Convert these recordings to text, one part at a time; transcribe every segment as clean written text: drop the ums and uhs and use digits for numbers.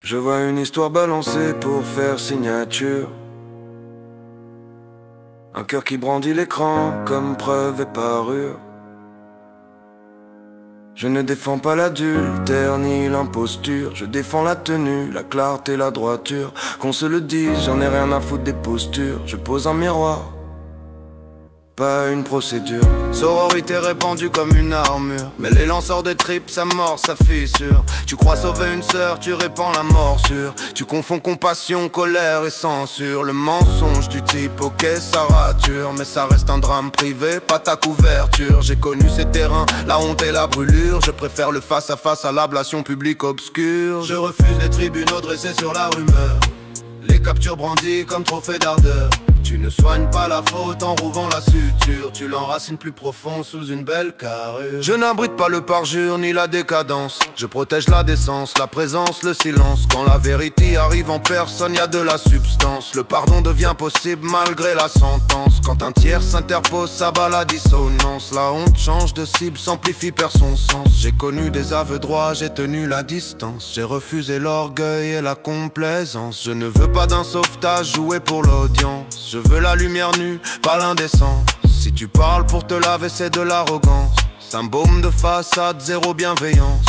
Je vois une histoire balancée pour faire signature. Un cœur qui brandit l'écran comme preuve et parure. Je ne défends pas l'adultère ni l'imposture. Je défends la tenue, la clarté, la droiture. Qu'on se le dise, j'en ai rien à foutre des postures. Je pose un miroir, pas une procédure. Sororité répandue comme une armure. Mais les lanceurs de tripes, ça mord, ça fissure. Tu crois sauver une sœur, tu répands la morsure. Tu confonds compassion, colère et censure. Le mensonge du type, ok ça rature, mais ça reste un drame privé, pas ta couverture. J'ai connu ces terrains, la honte et la brûlure. Je préfère le face à l'ablation publique obscure. Je refuse les tribunaux dressés sur la rumeur, les captures brandies comme trophée d'ardeur. Tu ne soignes pas la faute en rouvant la suture. Tu l'enracines plus profond sous une belle carrure. Je n'abrite pas le parjure ni la décadence. Je protège la décence, la présence, le silence. Quand la vérité arrive en personne, y a de la substance. Le pardon devient possible malgré la sentence. Quand un tiers s'interpose, ça bat la dissonance. La honte change de cible, s'amplifie, perd son sens. J'ai connu des aveux droits, j'ai tenu la distance. J'ai refusé l'orgueil et la complaisance. Je ne veux pas d'un sauvetage joué pour l'audience. Je veux la lumière nue, pas l'indécence. Si tu parles pour te laver, c'est de l'arrogance. C'est un baume de façade, zéro bienveillance.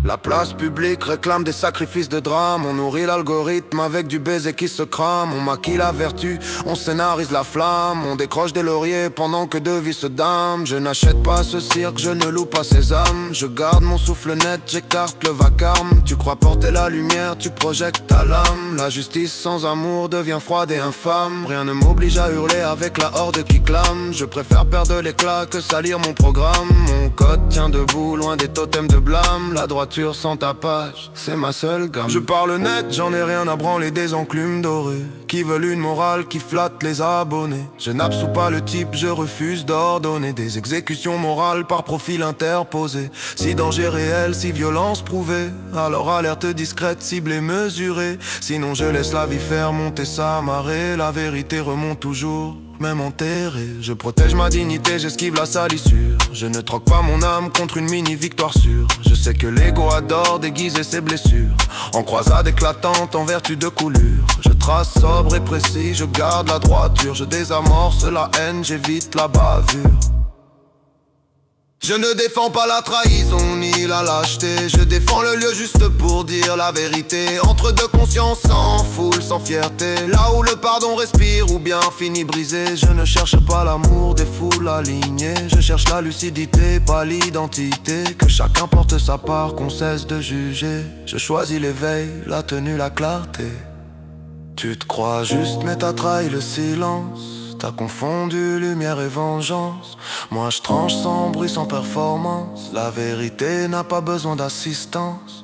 La place publique réclame des sacrifices de drame. On nourrit l'algorithme avec du baiser qui se crame. On maquille la vertu, on scénarise la flamme. On décroche des lauriers pendant que deux vies se damnent. Je n'achète pas ce cirque, je ne loue pas ces âmes. Je garde mon souffle net, j'écarte le vacarme. Tu crois porter la lumière, tu projettes ta lame. La justice sans amour devient froide et infâme. Rien ne m'oblige à hurler avec la horde qui clame. Je préfère perdre l'éclat que salir mon programme. Mon code tient debout, loin des totems de blâme. La droiture sans tapage, c'est ma seule gamme. Je parle net, j'en ai rien à branler des enclumes dorées qui veulent une morale qui flatte les abonnés. Je n'absous pas le type, je refuse d'ordonner des exécutions morales par profil interposé. Si danger réel, si violence prouvée, alors alerte discrète, ciblée, mesurée. Sinon je laisse la vie faire monter sa marée. La vérité remonte toujours, même enterré. Je protège ma dignité, j'esquive la salissure. Je ne troque pas mon âme contre une mini-victoire sûre. Je sais que l'ego adore déguiser ses blessures en croisade éclatante, en vertu de coulure. Je trace sobre et précis, je garde la droiture. Je désamorce la haine, j'évite la bavure. Je ne défends pas la trahison ni la lâcheté. Je défends le lieu juste pour dire la vérité. Entre deux consciences, sans foule, sans fierté. Là où le pardon respire ou bien finit brisé. Je ne cherche pas l'amour des foules alignées. Je cherche la lucidité, pas l'identité. Que chacun porte sa part, qu'on cesse de juger. Je choisis l'éveil, la tenue, la clarté. Tu te crois juste mais t'as trahi le silence. T'as confondu lumière et vengeance. Moi je tranche sans bruit, sans performance. La vérité n'a pas besoin d'assistance.